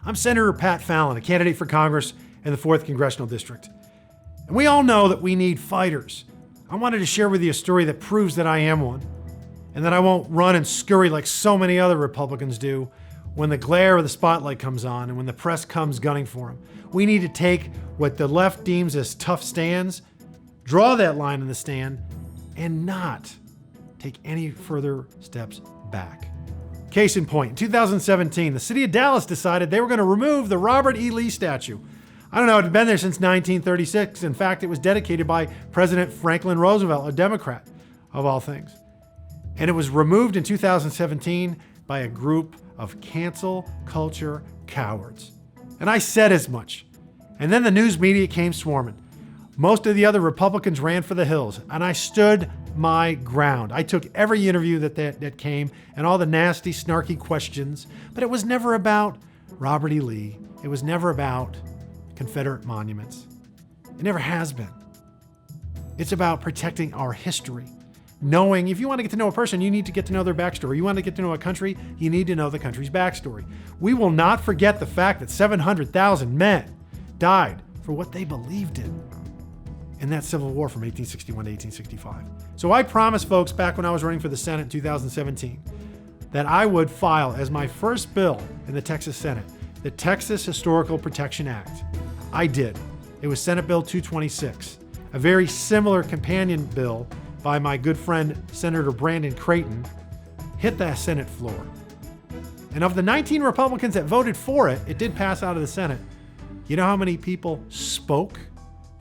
I'm Senator Pat Fallon, a candidate for Congress in the 4th Congressional District. And we all know that we need fighters. I wanted to share with you a story that proves that I am one, and that I won't run and scurry like so many other Republicans do when the glare of the spotlight comes on and when the press comes gunning for them. We need to take what the left deems as tough stands, draw that line in the stand, and not take any further steps back. Case in point, in 2017, the city of Dallas decided they were going to remove the Robert E. Lee statue. I don't know, it had been there since 1936. In fact, it was dedicated by President Franklin Roosevelt, a Democrat, of all things. And it was removed in 2017 by a group of cancel culture cowards. And I said as much. And then the news media came swarming. Most of the other Republicans ran for the hills, and I stood my ground. I took every interview that came and all the nasty, snarky questions, but it was never about Robert E. Lee. It was never about Confederate monuments. It never has been. It's about protecting our history. Knowing, if you want to get to know a person, you need to get to know their backstory. You want to get to know a country, you need to know the country's backstory. We will not forget the fact that 700,000 men died for what they believed in that Civil War from 1861 to 1865. So I promised folks back when I was running for the Senate in 2017 that I would file as my first bill in the Texas Senate, the Texas Historical Protection Act. I did. It was Senate Bill 226, a very similar companion bill by my good friend, Senator Brandon Creighton, hit the Senate floor. And of the 19 Republicans that voted for it, it did pass out of the Senate. You know how many people spoke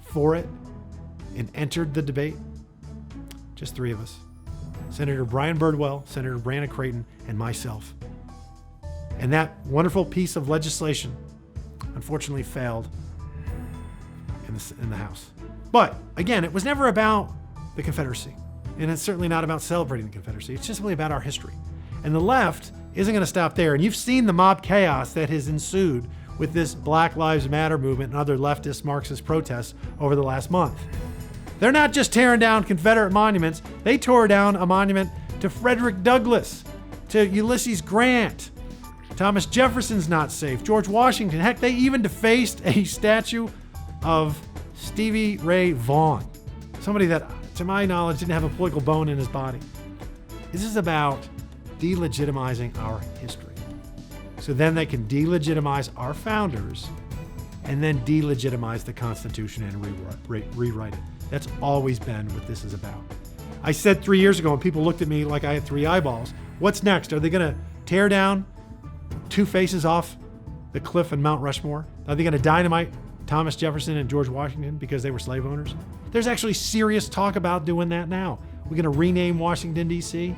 for it and entered the debate? Just 3 of us. Senator Brian Birdwell, Senator Brandon Creighton, and myself. And that wonderful piece of legislation unfortunately failed in the House. But again, it was never about the Confederacy. And it's certainly not about celebrating the Confederacy. It's just really about our history. And the left isn't going to stop there. And you've seen the mob chaos that has ensued with this Black Lives Matter movement and other leftist Marxist protests over the last month. They're not just tearing down Confederate monuments. They tore down a monument to Frederick Douglass, to Ulysses Grant. Thomas Jefferson's not safe. George Washington. Heck, they even defaced a statue of Stevie Ray Vaughan, somebody that, to my knowledge, didn't have a political bone in his body. This is about delegitimizing our history. So then they can delegitimize our founders and then delegitimize the Constitution and rewrite it. That's always been what this is about. I said 3 years ago, and people looked at me like I had 3 eyeballs, what's next? Are they going to tear down 2 faces off the cliff in Mount Rushmore? Are they going to dynamite Thomas Jefferson and George Washington because they were slave owners? There's actually serious talk about doing that now. We're going to rename Washington, D.C.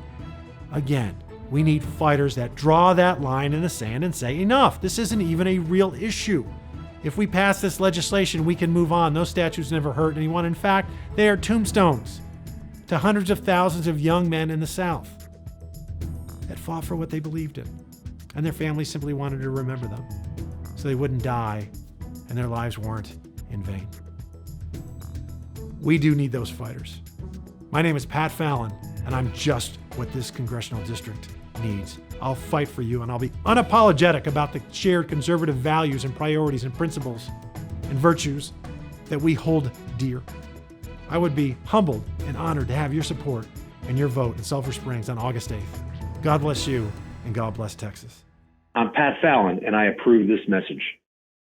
Again, we need fighters that draw that line in the sand and say, enough, this isn't even a real issue. If we pass this legislation, we can move on. Those statues never hurt anyone. In fact, they are tombstones to hundreds of thousands of young men in the South that fought for what they believed in. And their families simply wanted to remember them so they wouldn't die and their lives weren't in vain. We do need those fighters. My name is Pat Fallon, and I'm just what this congressional district needs. I'll fight for you, and I'll be unapologetic about the shared conservative values and priorities and principles and virtues that we hold dear. I would be humbled and honored to have your support and your vote in Sulphur Springs on August 8th. God bless you, and God bless Texas. I'm Pat Fallon, and I approve this message.